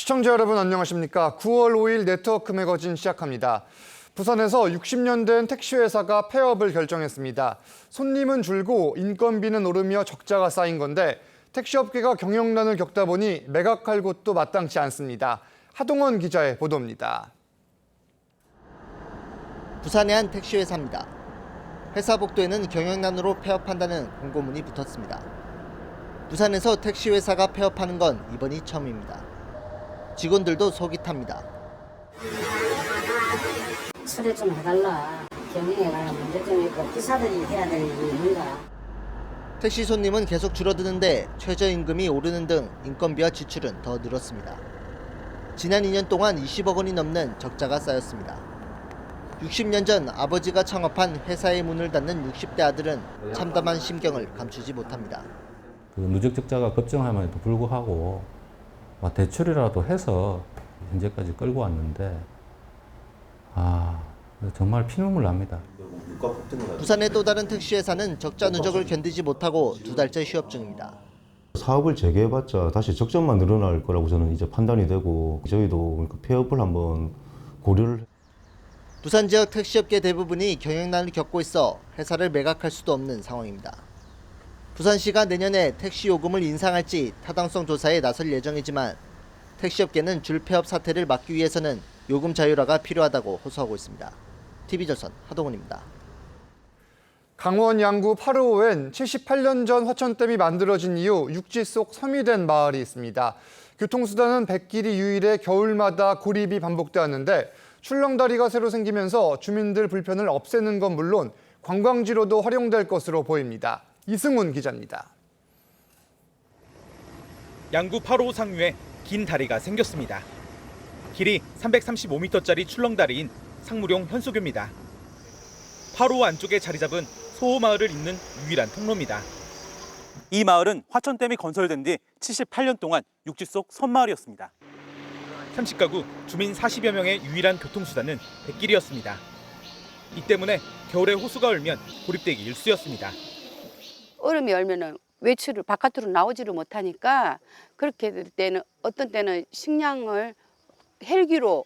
시청자 여러분 안녕하십니까? 9월 5일 네트워크 매거진 시작합니다. 부산에서 60년 된 택시회사가 폐업을 결정했습니다. 손님은 줄고 인건비는 오르며 적자가 쌓인 건데 택시업계가 경영난을 겪다 보니 매각할 곳도 마땅치 않습니다. 하동원 기자의 보도입니다. 부산의 한 택시회사입니다. 회사 복도에는 경영난으로 폐업한다는 공고문이 붙었습니다. 부산에서 택시회사가 폐업하는 건 이번이 처음입니다. 직원들도 속이 탑니다. 처리 좀 해달라. 경영에 관한 문제 좀 있고 기사들이 해야 될 일이 있는가. 택시 손님은 계속 줄어드는데 최저임금이 오르는 등 인건비와 지출은 더 늘었습니다. 지난 2년 동안 20억 원이 넘는 적자가 쌓였습니다. 60년 전 아버지가 창업한 회사의 문을 닫는 60대 아들은 참담한 심경을 감추지 못합니다. 누적 적자가 급증함에도 불구하고 대출이라도 해서 현재까지 끌고 왔는데 정말 피눈물 납니다. 부산의 또 다른 택시회사는 적자 누적을 견디지 못하고 2달째 휴업 중입니다. 사업을 재개해봤자 다시 적자만 늘어날 거라고 저는 이제 판단이 되고 저희도 폐업을 한번 고려를. 부산 지역 택시업계 대부분이 경영난을 겪고 있어 회사를 매각할 수도 없는 상황입니다. 부산시가 내년에 택시 요금을 인상할지 타당성 조사에 나설 예정이지만 택시업계는 줄폐업 사태를 막기 위해서는 요금 자율화가 필요하다고 호소하고 있습니다. TV조선 하동훈입니다. 강원 양구 8호엔 78년 전 화천댐이 만들어진 이후 육지 속 섬이 된 마을이 있습니다. 교통수단은 백길이 유일해 겨울마다 고립이 반복되었는데 출렁다리가 새로 생기면서 주민들 불편을 없애는 건 물론 관광지로도 활용될 것으로 보입니다. 이승훈 기자입니다. 양구 8호 상류에 긴 다리가 생겼습니다. 길이 335m짜리 출렁다리인 상무룡 현수교입니다. 8호 안쪽에 자리 잡은 소호마을을 잇는 유일한 통로입니다. 이 마을은 화천댐이 건설된 뒤 78년 동안 육지 속 섬마을이었습니다. 30가구 주민 40여 명의 유일한 교통수단은 백길이었습니다. 이 때문에 겨울에 호수가 얼면 고립되기 일쑤였습니다. 얼음이 얼면은 외출을 바깥으로 나오지를 못하니까 그렇게 될 때는 어떤 때는 식량을 헬기로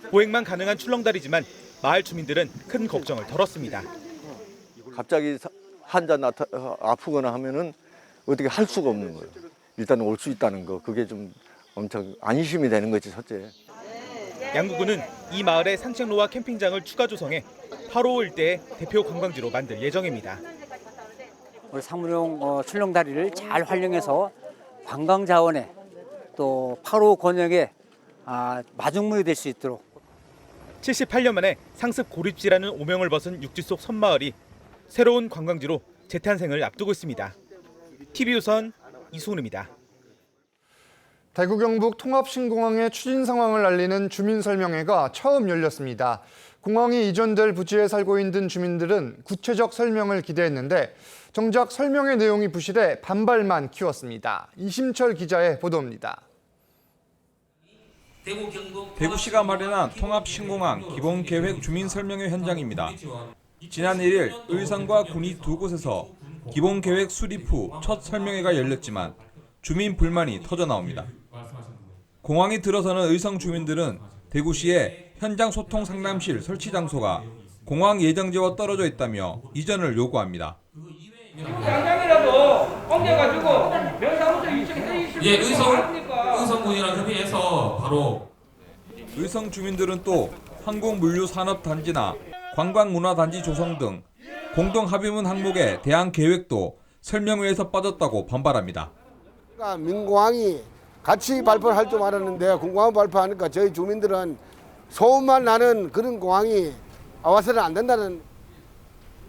보행만 가능한 출렁다리지만 마을 주민들은 큰 걱정을 덜었습니다. 갑자기 환자 아프거나 하면은 어떻게 할 수가 없는 거예요. 일단 올 수 있다는 거 그게 좀 엄청 안심이 되는 거지 첫째. 양구군은 이 마을에 산책로와 캠핑장을 추가 조성해 8호 일대의 대표 관광지로 만들 예정입니다. 우리 상무룡 출렁다리를 잘 활용해서 관광 자원에 또 8호 권역에 마중물이 될 수 있도록. 78년 만에 상습 고립지라는 오명을 벗은 육지 속 섬마을이 새로운 관광지로 재탄생을 앞두고 있습니다. TV조선 이승훈입니다. 대구 경북 통합신공항의 추진 상황을 알리는 주민설명회가 처음 열렸습니다. 공항이 이전될 부지에 살고 있는 주민들은 구체적 설명을 기대했는데 정작 설명의 내용이 부실해 반발만 키웠습니다. 이심철 기자의 보도입니다. 대구시가 마련한 통합신공항 기본계획 주민설명회 현장입니다. 지난 1일 의성과 군위 두 곳에서 기본계획 수립 후 첫 설명회가 열렸지만 주민 불만이 터져나옵니다. 공항이 들어서는 의성 주민들은 대구시의 현장 소통 상담실 설치 장소가 공항 예정지와 떨어져 있다며 이전을 요구합니다. 당장이라도 옮겨가지고 명사무소 이쪽에 의성군이랑 협의해서 바로. 의성 주민들은 또 항공물류산업단지나 관광문화단지 조성 등 공동합의문 항목에 대한 계획도 설명회에서 빠졌다고 반발합니다. 민공항이 같이 발표를 할 줄 알았는데 공공항 발표하니까 저희 주민들은 소음만 나는 그런 공항이 와서는 안 된다는.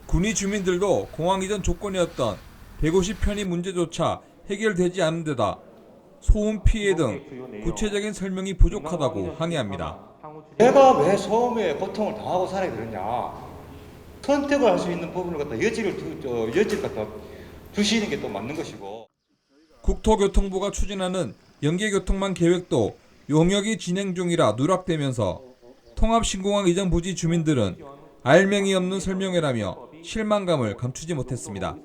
군위 주민들도 공항 이전 조건이었던 대구시 편의 문제조차 해결되지 않은 데다 소음 피해 등 구체적인 설명이 부족하다고 항의합니다. 내가 왜 소음에 고통을 당하고 살아야 되느냐. 선택을 할 수 있는 부분을 갖다 여지를 갖다 주시는 게 또 맞는 것이고. 국토교통부가 추진하는 연계교통망 계획도 용역이 진행 중이라 누락되면서 통합신공항 이전 부지 주민들은 알맹이 없는 설명회라며 실망감을 감추지 못했습니다.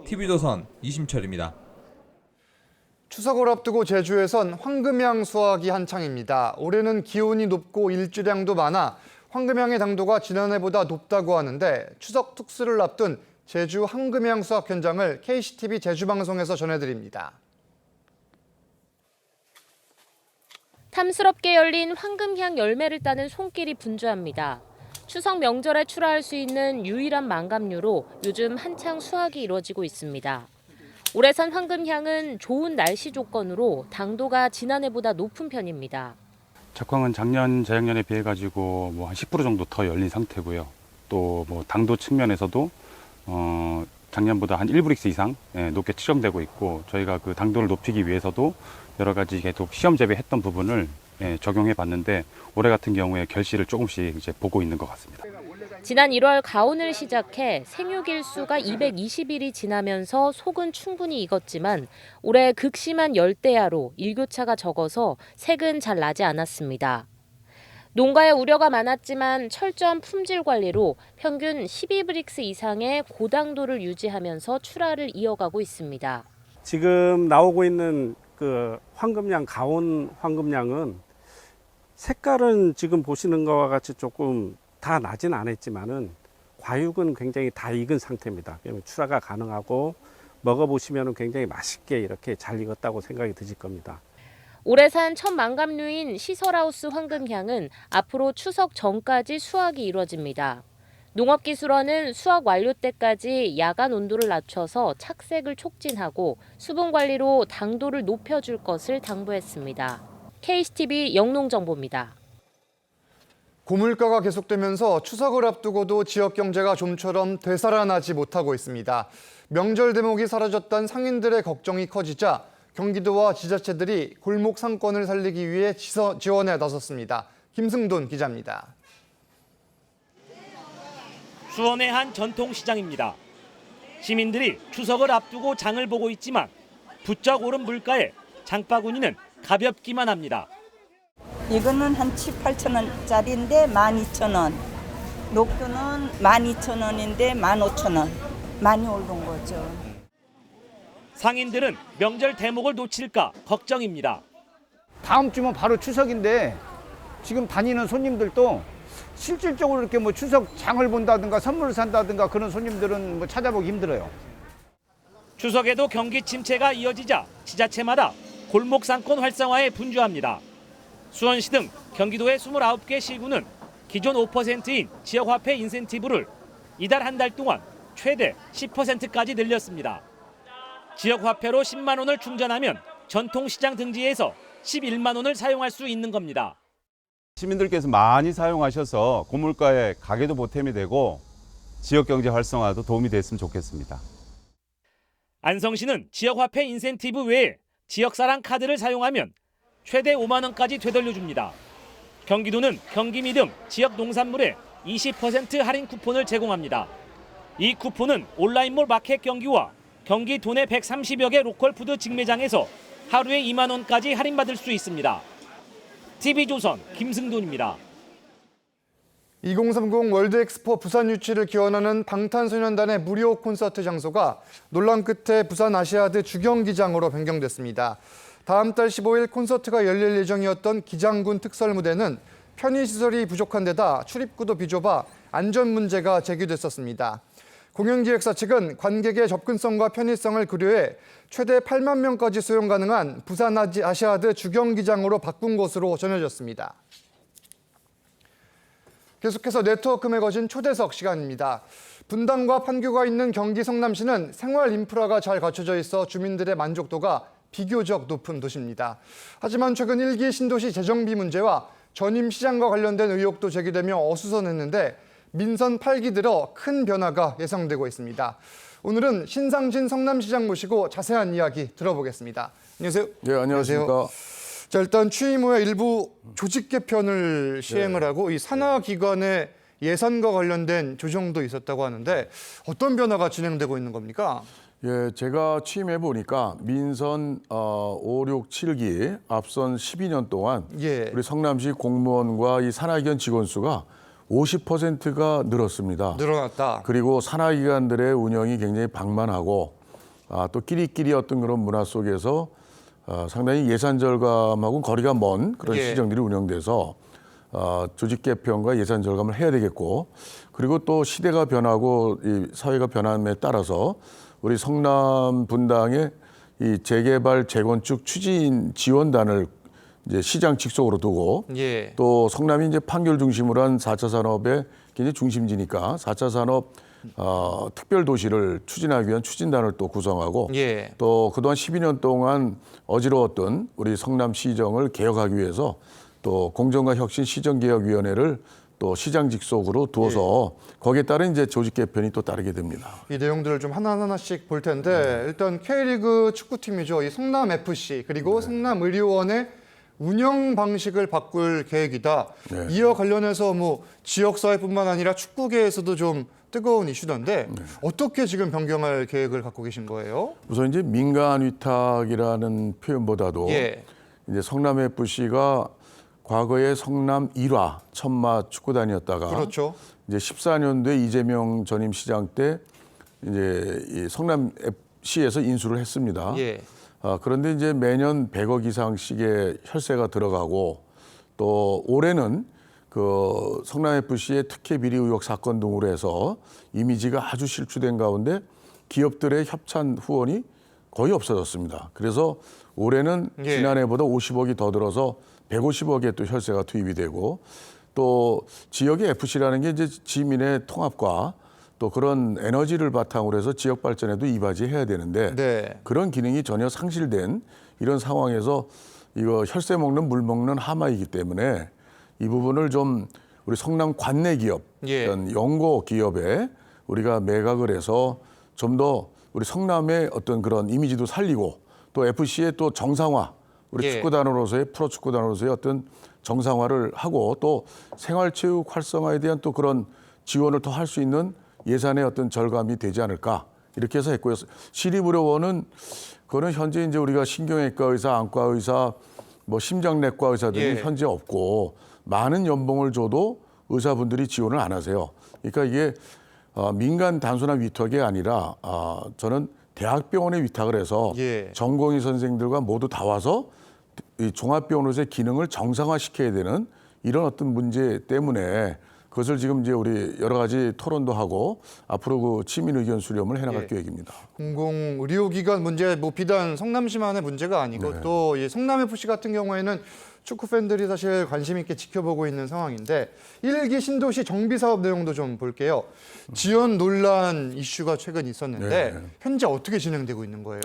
TV조선 이심철입니다. 추석을 앞두고 제주에선 황금향 수확이 한창입니다. 올해는 기온이 높고 일주량도 많아 황금향의 당도가 지난해보다 높다고 하는데 추석 특수를 앞둔 제주 황금향 수확 현장을 KCTV 제주방송에서 전해드립니다. 탐스럽게 열린 황금향 열매를 따는 손길이 분주합니다. 추석 명절에 출하할 수 있는 유일한 만감류로 요즘 한창 수확이 이루어지고 있습니다. 올해산 황금향은 좋은 날씨 조건으로 당도가 지난해보다 높은 편입니다. 작황은 작년, 재작년에 비해 가지고 뭐 한 10% 정도 더 열린 상태고요. 또 뭐 당도 측면에서도 작년보다 한 1브릭스 이상 높게 측정되고 있고, 저희가 그 당도를 높이기 위해서도 여러 가지 계속 시험 재배했던 부분을 적용해 봤는데 올해 같은 경우에 결실을 조금씩 이제 보고 있는 것 같습니다. 지난 1월 가온을 시작해 생육일수가 220일이 지나면서 속은 충분히 익었지만 올해 극심한 열대야로 일교차가 적어서 색은 잘 나지 않았습니다. 농가에 우려가 많았지만 철저한 품질 관리로 평균 12브릭스 이상의 고당도를 유지하면서 출하를 이어가고 있습니다. 지금 나오고 있는 그 황금향, 가온 황금향은 색깔은 지금 보시는 것과 같이 조금 다 나진 않았지만은 과육은 굉장히 다 익은 상태입니다. 출하가 가능하고 먹어보시면 굉장히 맛있게 이렇게 잘 익었다고 생각이 드실 겁니다. 올해 산 첫 만감류인 시설하우스 황금향은 앞으로 추석 전까지 수확이 이루어집니다. 농업기술원은 수확 완료 때까지 야간 온도를 낮춰서 착색을 촉진하고 수분 관리로 당도를 높여줄 것을 당부했습니다. KCTV 영농정보입니다. 고물가가 계속되면서 추석을 앞두고도 지역 경제가 좀처럼 되살아나지 못하고 있습니다. 명절 대목이 사라졌던 상인들의 걱정이 커지자 경기도와 지자체들이 골목 상권을 살리기 위해 지원에 나섰습니다. 김승돈 기자입니다. 수원의 한 전통시장입니다. 시민들이 추석을 앞두고 장을 보고 있지만 부쩍 오른 물가에 장바구니는 가볍기만 합니다. 이거는 한 7, 8천 원짜리인데 12,000원. 녹두는 12,000원인데 15,000원. 많이 오른 거죠. 상인들은 명절 대목을 놓칠까 걱정입니다. 다음 주면 바로 추석인데 지금 다니는 손님들도 실질적으로 이렇게 뭐 추석 장을 본다든가 선물을 산다든가 그런 손님들은 뭐 찾아보기 힘들어요. 추석에도 경기 침체가 이어지자 지자체마다 골목 상권 활성화에 분주합니다. 수원시 등 경기도의 29개 시군은 기존 5%인 지역화폐 인센티브를 이달 한 달 동안 최대 10%까지 늘렸습니다. 지역화폐로 10만 원을 충전하면 전통시장 등지에서 11만 원을 사용할 수 있는 겁니다. 시민들께서 많이 사용하셔서 고물가에 가게도 보탬이 되고 지역경제 활성화도 도움이 됐으면 좋겠습니다. 안성시는 지역화폐 인센티브 외에 지역사랑 카드를 사용하면 최대 5만 원까지 되돌려줍니다. 경기도는 경기미 등 지역 농산물에 20% 할인 쿠폰을 제공합니다. 이 쿠폰은 온라인몰 마켓 경기와 경기 도내 130여 개 로컬푸드 직매장에서 하루에 2만 원까지 할인받을 수 있습니다. TV조선 김승돈입니다. 2030 월드엑스포 부산 유치를 기원하는 방탄소년단의 무료 콘서트 장소가 논란 끝에 부산 아시아드 주경기장으로 변경됐습니다. 다음 달 15일 콘서트가 열릴 예정이었던 기장군 특설 무대는 편의시설이 부족한 데다 출입구도 비좁아 안전 문제가 제기됐었습니다. 공연기획사 측은 관객의 접근성과 편의성을 고려해 최대 8만 명까지 수용 가능한 부산 아시아드 주경기장으로 바꾼 것으로 전해졌습니다. 계속해서 네트워크 매거진 초대석 시간입니다. 분당과 판교가 있는 경기 성남시는 생활 인프라가 잘 갖춰져 있어 주민들의 만족도가 비교적 높은 도시입니다. 하지만 최근 1기 신도시 재정비 문제와 전임 시장과 관련된 의혹도 제기되며 어수선했는데 민선 8기 들어 큰 변화가 예상되고 있습니다. 오늘은 신상진 성남시장 모시고 자세한 이야기 들어보겠습니다. 안녕하세요. 네, 안녕하십니까. 자, 일단 취임 후에 일부 조직 개편을 시행을 하고 이 산하기관의 예산과 관련된 조정도 있었다고 하는데 어떤 변화가 진행되고 있는 겁니까? 예, 제가 취임해 보니까 민선 5, 6, 7기 앞선 12년 동안 우리 성남시 공무원과 이 산하기관 직원 수가 50%가 늘었습니다. 늘어났다. 그리고 산하기관들의 운영이 굉장히 방만하고 또 끼리끼리 어떤 그런 문화 속에서 상당히 예산 절감하고 거리가 먼 그런 예. 시정들이 운영돼서 조직 개편과 예산 절감을 해야 되겠고, 그리고 또 시대가 변하고 이 사회가 변함에 따라서 우리 성남 분당의 이 재개발 재건축 추진 지원단을 이제 시장 직속으로 두고 예. 또 성남이 이제 판교를 중심으로 한 4차 산업의 굉장히 중심지니까 4차 산업 특별 도시를 추진하기 위한 추진단을 또 구성하고 예. 또 그동안 12년 동안 어지러웠던 우리 성남 시정을 개혁하기 위해서 또 공정과 혁신 시정개혁위원회를 또 시장 직속으로 두어서 거기에 따른 이제 조직 개편이 또 따르게 됩니다. 이 내용들을 좀 하나하나씩 볼 텐데 일단 K리그 축구팀이죠. 이 성남 FC 그리고 성남 의료원의 운영 방식을 바꿀 계획이다. 이와 관련해서 뭐 지역사회뿐만 아니라 축구계에서도 좀 뜨거운 이슈던데 어떻게 지금 변경할 계획을 갖고 계신 거예요? 우선 이제 민간 위탁이라는 표현보다도 예. 이제 성남 FC가 과거에 성남 1화 천마 축구단이었다가 그렇죠. 이제 14년도에 이재명 전임 시장 때 이제 이 성남 FC에서 인수를 했습니다. 예. 그런데 이제 매년 100억 이상씩의 혈세가 들어가고 또 올해는 그 성남 FC의 특혜 비리 의혹 사건 등으로 해서 이미지가 아주 실추된 가운데 기업들의 협찬 후원이 거의 없어졌습니다. 그래서 올해는 예. 지난해보다 50억이 더 들어서 150억의 또 혈세가 투입이 되고 또 지역의 FC라는 게 이제 지민의 통합과 또 그런 에너지를 바탕으로 해서 지역 발전에도 이바지해야 되는데 네. 그런 기능이 전혀 상실된 이런 상황에서 이거 혈세 먹는 물 먹는 하마이기 때문에 이 부분을 좀 우리 성남 관내 기업, 예. 어떤 연고 기업에 우리가 매각을 해서 좀 더 우리 성남의 어떤 그런 이미지도 살리고 또 FC의 또 정상화, 우리 예. 축구단으로서의 프로축구단으로서의 어떤 정상화를 하고 또 생활체육 활성화에 대한 또 그런 지원을 더 할 수 있는 예산의 어떤 절감이 되지 않을까 이렇게 해서 했고요. 시립의료원은 그거는 현재 이제 우리가 신경외과 의사, 안과 의사, 뭐 심장내과 의사들이 예. 현재 없고 많은 연봉을 줘도 의사분들이 지원을 안 하세요. 그러니까 이게 민간 단순한 위탁이 아니라 저는 대학병원에 위탁을 해서 예. 전공의 선생님들과 모두 다 와서 이 종합병원으로서의 기능을 정상화시켜야 되는 이런 어떤 문제 때문에 그것을 지금 이제 우리 여러 가지 토론도 하고 앞으로 그 시민 의견 수렴을 해나갈 예. 계획입니다. 공공의료기관 문제 뭐 비단 성남시만의 문제가 아니고 네. 또 이 성남 FC 같은 경우에는 축구 팬들이 사실 관심 있게 지켜보고 있는 상황인데 1기 신도시 정비 사업 내용도 좀 볼게요. 지원 논란 이슈가 최근 있었는데 네. 현재 어떻게 진행되고 있는 거예요?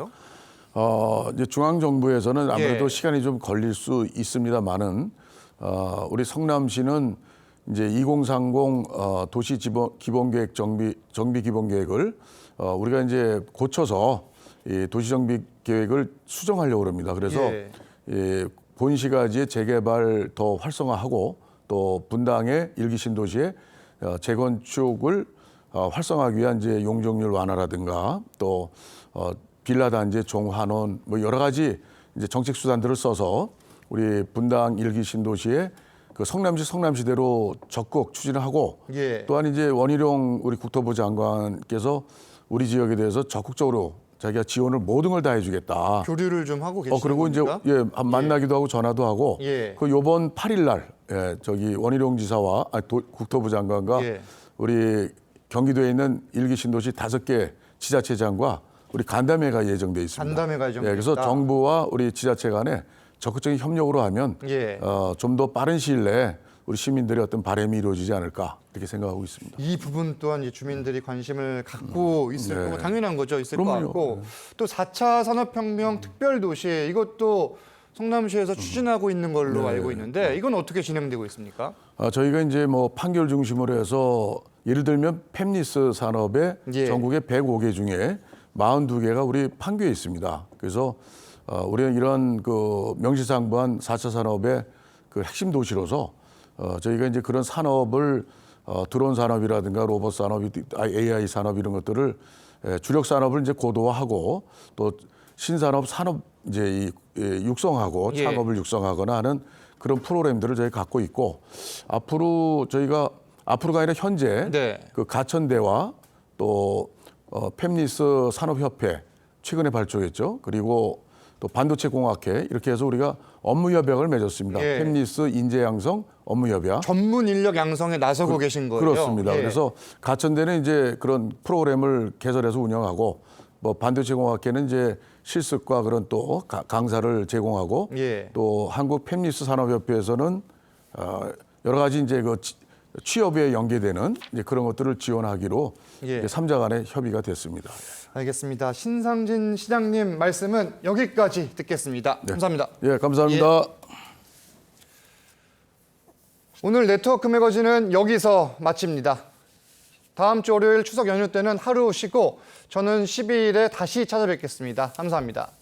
이제 중앙 정부에서는 아무래도 예. 시간이 좀 걸릴 수 있습니다만은 우리 성남시는 이제 2030 도시 기본계획 정비 기본계획을 우리가 이제 고쳐서 이 도시 정비 계획을 수정하려고 합니다. 그래서 예. 이 본시가지의 재개발 더 활성화하고 또 분당의 일기 신도시의 재건축을 활성화하기 위한 이제 용적률 완화라든가 또 빌라 단지의 종환원 뭐 여러 가지 이제 정책 수단들을 써서 우리 분당 일기 신도시의 그 성남시대로 적극 추진을 하고 예. 또한 이제 원희룡 우리 국토부 장관께서 우리 지역에 대해서 적극적으로 자기가 지원을 모든 걸 다 해주겠다. 교류를 좀 하고 계시는 그리고 겁니까? 이제 만나기도 하고 전화도 하고 예. 그 요번 8일 날 저기 원희룡 지사와 국토부 장관과 예. 우리 경기도에 있는 일기 신도시 5개 지자체장과 우리 간담회가 예정돼 있습니다. 간담회가 예정돼 그래서 있다. 정부와 우리 지자체 간에 적극적인 협력으로 하면 예. 좀 더 빠른 시일 내에 우리 시민들의 어떤 바람이 이루어지지 않을까 이렇게 생각하고 있습니다. 이 부분 또한 이 주민들이 관심을 갖고 있을 네. 거고 당연한 거죠. 있을 그럼요. 것 같고 또 4차 산업혁명 특별도시 이것도 성남시에서 추진하고 있는 걸로 네. 알고 있는데 이건 어떻게 진행되고 있습니까? 저희가 이제 뭐 판교를 중심으로 해서 예를 들면 팹리스 산업의 예. 전국의 105개 중에 42개가 우리 판교에 있습니다. 그래서 우리는 이런 그 명시상부한 4차 산업의 그 핵심 도시로서 저희가 이제 그런 산업을 드론 산업이라든가 로봇 산업, AI 산업 이런 것들을 주력 산업을 이제 고도화하고 또 신산업 산업 이제 육성하고 예. 창업을 육성하거나 하는 그런 프로그램들을 저희 갖고 있고 앞으로 저희가 앞으로가 아니라 현재 네. 그 가천대와 또 팹리스 산업협회 최근에 발족했죠. 그리고 또 반도체 공학회 이렇게 해서 우리가 업무 협약을 맺었습니다. 예. 팹리스 인재 양성 업무 협약. 전문 인력 양성에 나서고 계신 거예요. 그렇습니다. 예. 그래서 가천대는 이제 그런 프로그램을 개설해서 운영하고 뭐 반도체 공학회는 이제 실습과 그런 또 강사를 제공하고 예. 또 한국 팹리스 산업협회에서는 여러 가지 이제 그 취업에 연계되는 이제 그런 것들을 지원하기로 예. 3자 간의 협의가 됐습니다. 알겠습니다. 신상진 시장님 말씀은 여기까지 듣겠습니다. 감사합니다. 예, 감사합니다. 오늘 네트워크 매거진은 여기서 마칩니다. 다음 주 월요일 추석 연휴 때는 하루 쉬고 저는 12일에 다시 찾아뵙겠습니다. 감사합니다.